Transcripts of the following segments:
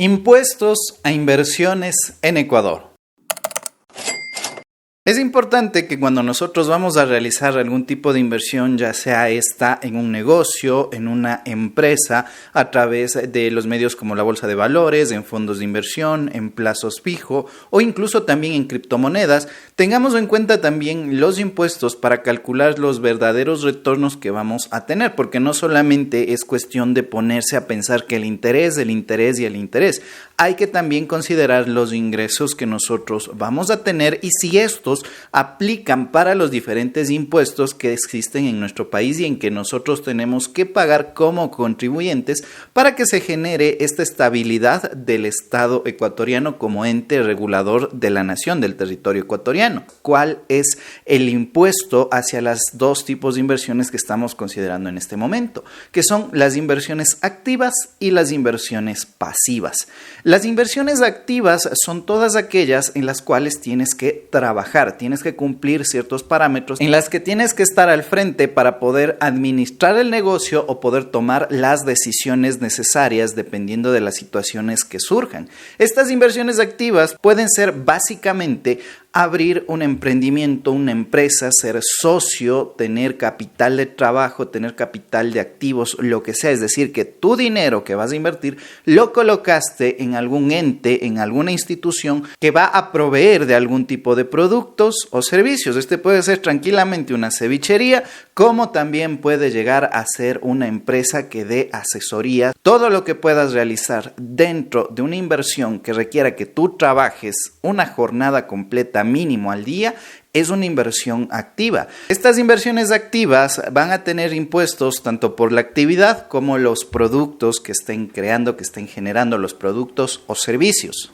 Impuestos a inversiones en Ecuador. Es importante que cuando nosotros vamos a realizar algún tipo de inversión, ya sea esta en un negocio, en una empresa, a través de los medios como la bolsa de valores, en fondos de inversión, en plazos fijos o incluso también en criptomonedas, tengamos en cuenta también los impuestos para calcular los verdaderos retornos que vamos a tener, porque no solamente es cuestión de ponerse a pensar que el interés y el interés. Hay que también considerar los ingresos que nosotros vamos a tener y si estos aplican para los diferentes impuestos que existen en nuestro país y en que nosotros tenemos que pagar como contribuyentes para que se genere esta estabilidad del Estado ecuatoriano como ente regulador de la nación, del territorio ecuatoriano. ¿Cuál es el impuesto hacia las dos tipos de inversiones que estamos considerando en este momento? Que son las inversiones activas y las inversiones pasivas. Las inversiones activas son todas aquellas en las cuales tienes que trabajar, tienes que cumplir ciertos parámetros, en las que tienes que estar al frente para poder administrar el negocio o poder tomar las decisiones necesarias dependiendo de las situaciones que surjan. Estas inversiones activas pueden ser básicamente abrir un emprendimiento, una empresa, ser socio, tener capital de trabajo, tener capital de activos, lo que sea. Es decir, que tu dinero que vas a invertir lo colocaste en algún ente, en alguna institución que va a proveer de algún tipo de productos o servicios. Este puede ser tranquilamente una cevichería, como también puede llegar a ser una empresa que dé asesoría. Todo lo que puedas realizar dentro de una inversión que requiera que tú trabajes una jornada completa mínimo al día es una inversión activa. Estas inversiones activas van a tener impuestos tanto por la actividad como los productos que estén creando, que estén generando los productos o servicios.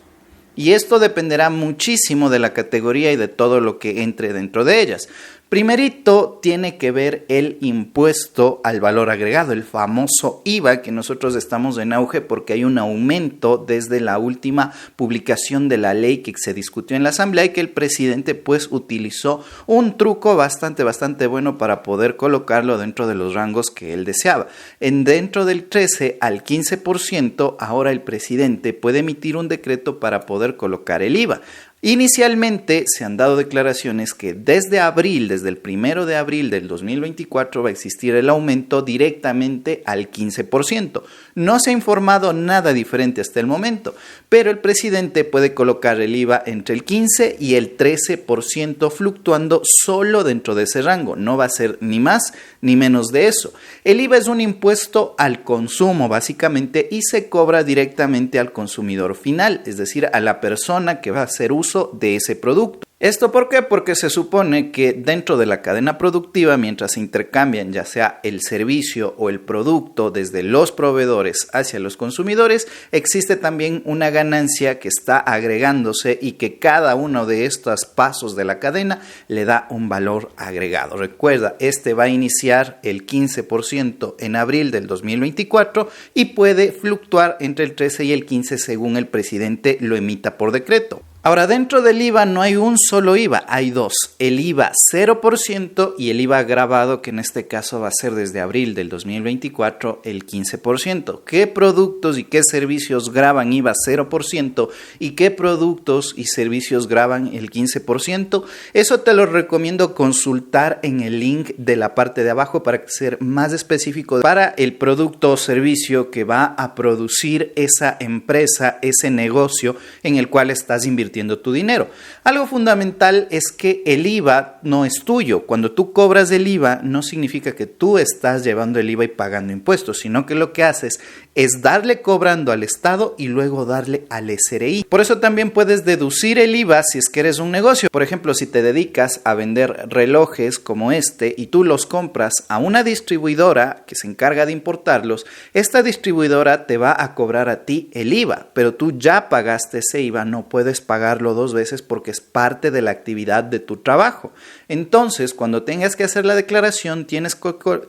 Y esto dependerá muchísimo de la categoría y de todo lo que entre dentro de ellas. Primerito tiene que ver el impuesto al valor agregado, el famoso IVA, que nosotros estamos en auge porque hay un aumento desde la última publicación de la ley que se discutió en la Asamblea y que el presidente pues utilizó un truco bastante bueno para poder colocarlo dentro de los rangos que él deseaba. Dentro del 13 al 15%, ahora el presidente puede emitir un decreto para poder colocar el IVA. Inicialmente se han dado declaraciones que desde el 1 de abril del 2024 va a existir el aumento directamente al 15%. No se ha informado nada diferente hasta el momento, pero el presidente puede colocar el IVA entre el 15 y el 13% fluctuando solo dentro de ese rango. No va a ser ni más ni menos de eso. El IVA es un impuesto al consumo básicamente y se cobra directamente al consumidor final, es decir, a la persona que va a hacer uso de ese producto. ¿Esto por qué? Porque se supone que dentro de la cadena productiva, mientras se intercambian ya sea el servicio o el producto desde los proveedores hacia los consumidores, existe también una ganancia que está agregándose y que cada uno de estos pasos de la cadena le da un valor agregado. Recuerda, este va a iniciar el 15% en abril del 2024 y puede fluctuar entre el 13 y el 15 según el presidente lo emita por decreto. Ahora, dentro del IVA no hay un solo IVA, hay dos, el IVA 0% y el IVA agravado, que en este caso va a ser desde abril del 2024 el 15%. ¿Qué productos y qué servicios graban IVA 0% y qué productos y servicios graban el 15%? Eso te lo recomiendo consultar en el link de la parte de abajo para ser más específico para el producto o servicio que va a producir esa empresa, ese negocio en el cual estás invirtiendo tu dinero. Algo fundamental es que el IVA no es tuyo. Cuando tú cobras el IVA no significa que tú estás llevando el IVA y pagando impuestos, sino que lo que haces es darle cobrando al Estado y luego darle al SRI. Por eso también puedes deducir el IVA si es que eres un negocio. Por ejemplo, si te dedicas a vender relojes como este y tú los compras a una distribuidora que se encarga de importarlos, esta distribuidora te va a cobrar a ti el IVA, pero tú ya pagaste ese IVA, no puedes pagar pagarlo 2 veces porque es parte de la actividad de tu trabajo. Entonces, cuando tengas que hacer la declaración, tienes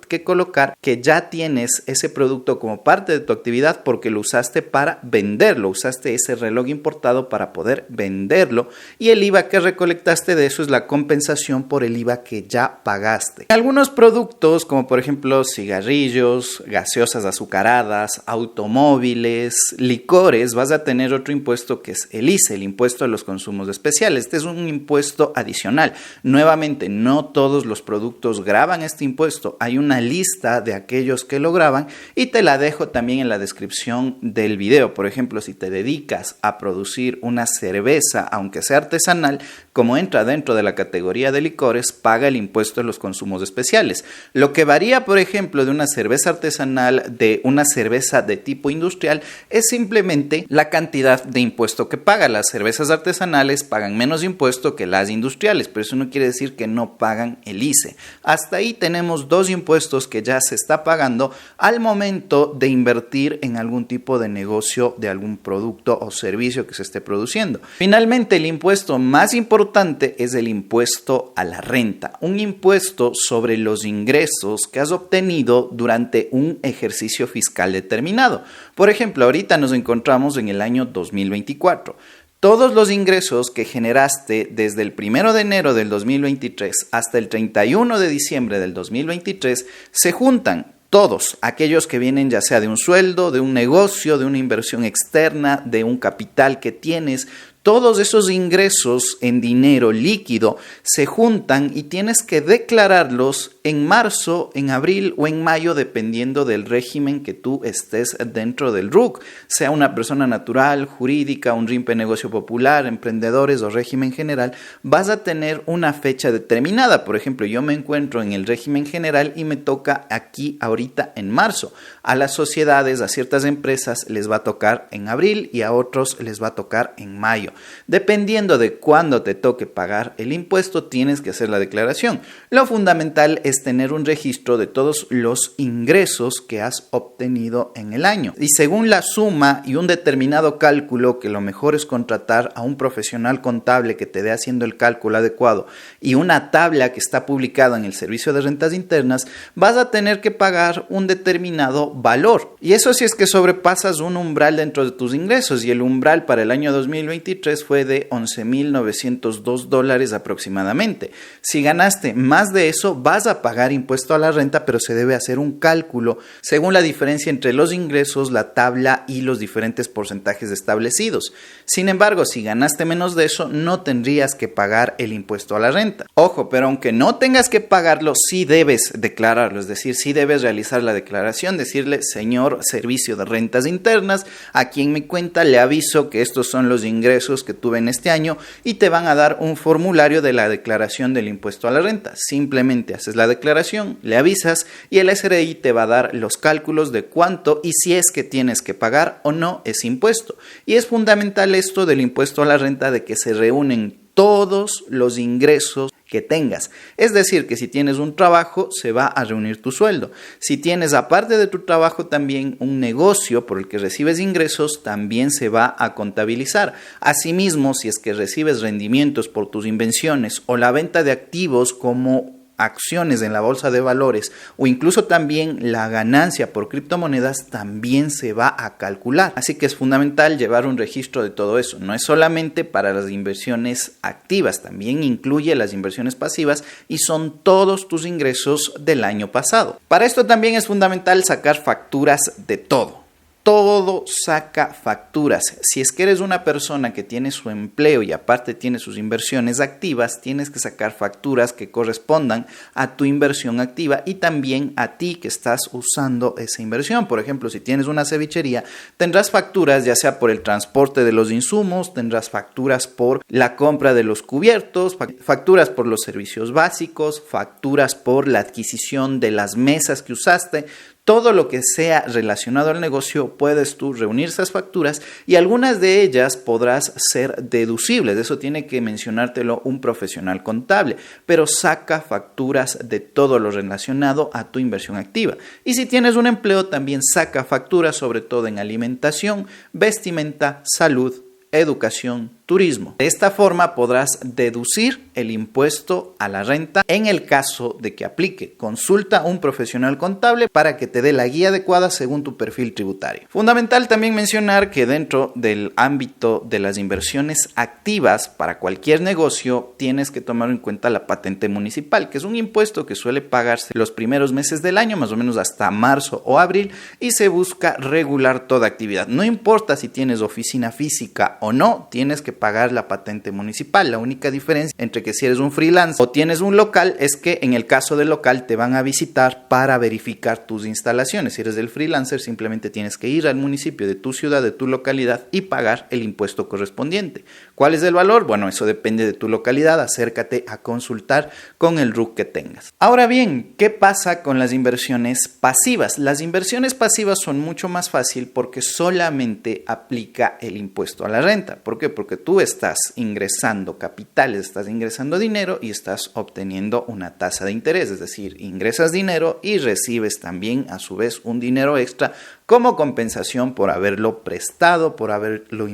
que colocar que ya tienes ese producto como parte de tu actividad porque lo usaste para venderlo, usaste ese reloj importado para poder venderlo, y el IVA que recolectaste de eso es la compensación por el IVA que ya pagaste. Algunos productos, como por ejemplo cigarrillos, gaseosas azucaradas, automóviles, licores, vas a tener otro impuesto que es el ICE, el impuesto a los consumos especiales. Este es un impuesto adicional. Nuevamente, no todos los productos graban este impuesto. Hay una lista de aquellos que lo graban y te la dejo también en la descripción del video. Por ejemplo, si te dedicas a producir una cerveza, aunque sea artesanal, como entra dentro de la categoría de licores, paga el impuesto a los consumos especiales. Lo que varía, por ejemplo, de una cerveza artesanal de una cerveza de tipo industrial es simplemente la cantidad de impuesto que paga. Las cervezas artesanales pagan menos impuesto que las industriales, pero eso no quiere decir que no pagan el ICE. Hasta ahí tenemos 2 impuestos que ya se está pagando al momento de invertir en algún tipo de negocio de algún producto o servicio que se esté produciendo. Finalmente, el impuesto más importante es el impuesto a la renta, un impuesto sobre los ingresos que has obtenido durante un ejercicio fiscal determinado. Por ejemplo, ahorita nos encontramos en el año 2024. Todos los ingresos que generaste desde el 1 de enero del 2023 hasta el 31 de diciembre del 2023 se juntan. Todos aquellos que vienen ya sea de un sueldo, de un negocio, de una inversión externa, de un capital que tienes, todos esos ingresos en dinero líquido se juntan y tienes que declararlos en marzo, en abril o en mayo, dependiendo del régimen que tú estés dentro del RUC, sea una persona natural, jurídica, un RIMPE negocio popular, emprendedores o régimen general, vas a tener una fecha determinada. Por ejemplo, yo me encuentro en el régimen general y me toca aquí ahorita en marzo. A las sociedades, a ciertas empresas les va a tocar en abril y a otros les va a tocar en mayo. Dependiendo de cuándo te toque pagar el impuesto, tienes que hacer la declaración. Lo fundamental es tener un registro de todos los ingresos que has obtenido en el año. Y según la suma y un determinado cálculo, que lo mejor es contratar a un profesional contable que te dé haciendo el cálculo adecuado, y una tabla que está publicada en el Servicio de Rentas Internas, vas a tener que pagar un determinado valor. Y eso si es que sobrepasas un umbral dentro de tus ingresos, y el umbral para el año 2023 fue de $11,902 aproximadamente. Si ganaste más de eso, vas a pagar impuesto a la renta, pero se debe hacer un cálculo según la diferencia entre los ingresos, la tabla y los diferentes porcentajes establecidos. Sin embargo, si ganaste menos de eso, no tendrías que pagar el impuesto a la renta. Ojo, pero aunque no tengas que pagarlo, sí debes declararlo, es decir, sí debes realizar la declaración, decirle: señor Servicio de Rentas Internas, aquí en mi cuenta le aviso que estos son los ingresos que tuve en este año, y te van a dar un formulario de la declaración del impuesto a la renta. Simplemente haces la declaración, le avisas y el SRI te va a dar los cálculos de cuánto y si es que tienes que pagar o no ese impuesto. Y es fundamental esto del impuesto a la renta, de que se reúnen todos los ingresos que tengas. Es decir, que si tienes un trabajo, se va a reunir tu sueldo. Si tienes, aparte de tu trabajo, también un negocio por el que recibes ingresos, también se va a contabilizar. Asimismo, si es que recibes rendimientos por tus invenciones o la venta de activos como acciones en la bolsa de valores, o incluso también la ganancia por criptomonedas, también se va a calcular. Así que es fundamental llevar un registro de todo eso. No es solamente para las inversiones activas, también incluye las inversiones pasivas y son todos tus ingresos del año pasado. Para esto también es fundamental sacar facturas de todo. Todo saca facturas. Si es que eres una persona que tiene su empleo y aparte tiene sus inversiones activas, tienes que sacar facturas que correspondan a tu inversión activa y también a ti que estás usando esa inversión. Por ejemplo, si tienes una cevichería, tendrás facturas ya sea por el transporte de los insumos, tendrás facturas por la compra de los cubiertos, facturas por los servicios básicos, facturas por la adquisición de las mesas que usaste. Todo lo que sea relacionado al negocio, puedes tú reunir esas facturas y algunas de ellas podrás ser deducibles. Eso tiene que mencionártelo un profesional contable, pero saca facturas de todo lo relacionado a tu inversión activa. Y si tienes un empleo, también saca facturas, sobre todo en alimentación, vestimenta, salud, educación, turismo. De esta forma podrás deducir el impuesto a la renta en el caso de que aplique. Consulta a un profesional contable para que te dé la guía adecuada según tu perfil tributario. Fundamental también mencionar que dentro del ámbito de las inversiones activas para cualquier negocio tienes que tomar en cuenta la patente municipal, que es un impuesto que suele pagarse los primeros meses del año, más o menos hasta marzo o abril, y se busca regular toda actividad. No importa si tienes oficina física o no, tienes que pagar la patente municipal. La única diferencia entre que si eres un freelance o tienes un local es que en el caso del local te van a visitar para verificar tus instalaciones. Si eres del freelancer, simplemente tienes que ir al municipio de tu ciudad, de tu localidad y pagar el impuesto correspondiente. ¿Cuál es el valor? Bueno, eso depende de tu localidad. Acércate a consultar con el RUC que tengas. Ahora bien, ¿qué pasa con las inversiones pasivas? Las inversiones pasivas son mucho más fácil porque solamente aplica el impuesto a la renta. ¿Por qué? Porque tú estás ingresando capitales, estás ingresando dinero y estás obteniendo una tasa de interés, es decir, ingresas dinero y recibes también a su vez un dinero extra como compensación por haberlo prestado, por haberlo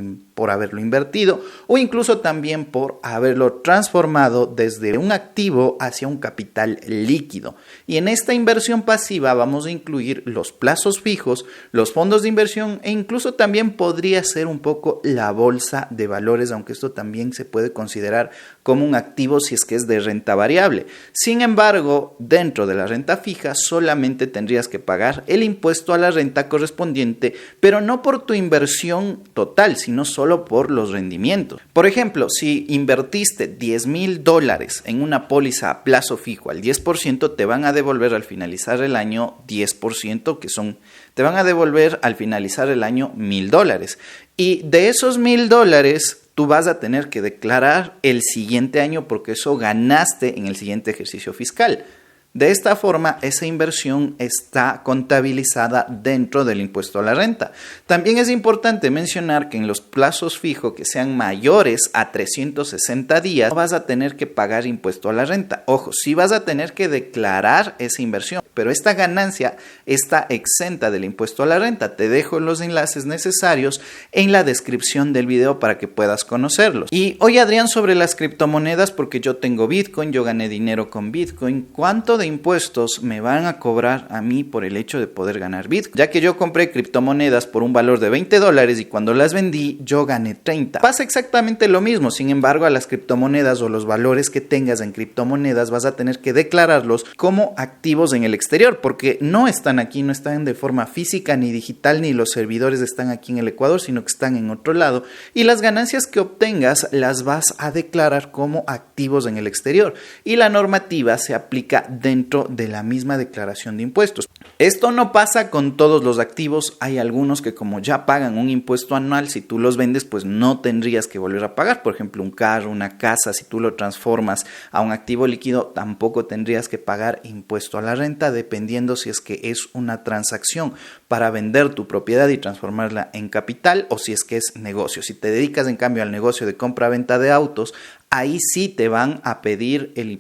invertido o incluso también por haberlo transformado desde un activo hacia un capital líquido. Y en esta inversión pasiva vamos a incluir los plazos fijos, los fondos de inversión e incluso también podría ser un poco la bolsa de valores, aunque esto también se puede considerar como un activo si es que es de renta variable. Sin embargo, dentro de la renta fija solamente tendrías que pagar el impuesto a la renta correspondiente, pero no por tu inversión total, sino solo por los rendimientos. Por ejemplo, si invertiste $10,000 en una póliza a plazo fijo al 10%, te van a devolver al finalizar el año 10%, te van a devolver al finalizar el año $1,000. Y de esos $1,000, tú vas a tener que declarar el siguiente año porque eso ganaste en el siguiente ejercicio fiscal. De esta forma, esa inversión está contabilizada dentro del impuesto a la renta. También es importante mencionar que en los plazos fijos que sean mayores a 360 días, no vas a tener que pagar impuesto a la renta. Ojo, sí vas a tener que declarar esa inversión, pero esta ganancia está exenta del impuesto a la renta. Te dejo los enlaces necesarios en la descripción del video para que puedas conocerlos. Y hoy, Adrián, sobre las criptomonedas, porque yo tengo Bitcoin, yo gané dinero con Bitcoin. ¿Cuánto de impuestos me van a cobrar a mí por el hecho de poder ganar Bitcoin? Ya que yo compré criptomonedas por un valor de $20 y cuando las vendí yo gané 30. Pasa exactamente lo mismo. Sin embargo, a las criptomonedas o los valores que tengas en criptomonedas vas a tener que declararlos como activos en el exterior, porque no están aquí, no están de forma física ni digital, ni los servidores están aquí en el Ecuador, sino que están en otro lado, y las ganancias que obtengas las vas a declarar como activos en el exterior, y la normativa se aplica dentro de la misma declaración de impuestos. Esto no pasa con todos los activos. Hay algunos que, como ya pagan un impuesto anual, si tú los vendes pues no tendrías que volver a pagar. Por ejemplo, un carro, una casa, si tú lo transformas a un activo líquido tampoco tendrías que pagar impuesto a la renta, dependiendo si es que es una transacción para vender tu propiedad y transformarla en capital o si es que es negocio. Si te dedicas en cambio al negocio de compra-venta de autos, ahí sí te van a pedir el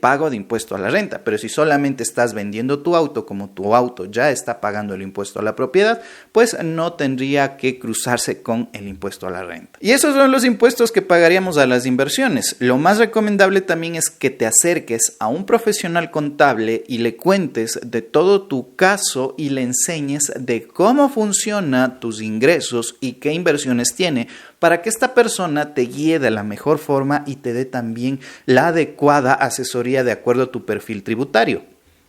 pago de impuesto a la renta. Pero si solamente estás vendiendo tu auto, como tu auto ya está pagando el impuesto a la propiedad, pues no tendría que cruzarse con el impuesto a la renta. Y esos son los impuestos que pagaríamos a las inversiones. Lo más recomendable también es que te acerques a un profesional contable y le cuentes de todo tu caso y le enseñes de cómo funcionan tus ingresos y qué inversiones tiene, para que esta persona te guíe de la mejor forma y te dé también la adecuada asesoría de acuerdo a tu perfil tributario.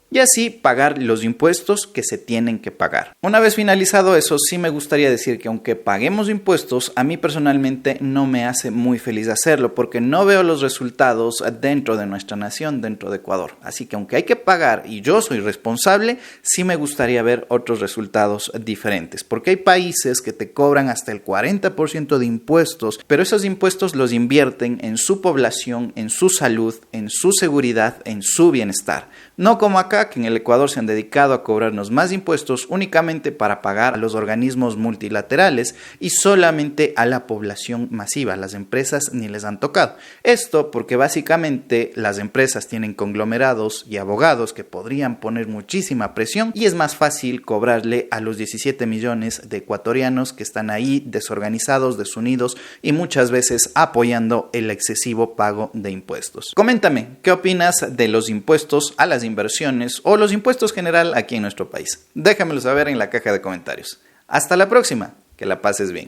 Y así pagar los impuestos que se tienen que pagar. Una vez finalizado eso, sí me gustaría decir que aunque paguemos impuestos, a mí personalmente no me hace muy feliz hacerlo porque no veo los resultados dentro de nuestra nación, dentro de Ecuador. Así que aunque hay que pagar y yo soy responsable, sí me gustaría ver otros resultados diferentes. Porque hay países que te cobran hasta el 40% de impuestos, pero esos impuestos los invierten en su población, en su salud, en su seguridad, en su bienestar. No como acá, queja que en el Ecuador se han dedicado a cobrarnos más impuestos únicamente para pagar a los organismos multilaterales y solamente a la población masiva. Las empresas ni les han tocado. Esto porque básicamente las empresas tienen conglomerados y abogados que podrían poner muchísima presión y es más fácil cobrarle a los 17 millones de ecuatorianos que están ahí desorganizados, desunidos y muchas veces apoyando el excesivo pago de impuestos. Coméntame, ¿qué opinas de los impuestos a las inversiones o los impuestos general aquí en nuestro país? Déjamelo saber en la caja de comentarios. Hasta la próxima, que la pases bien.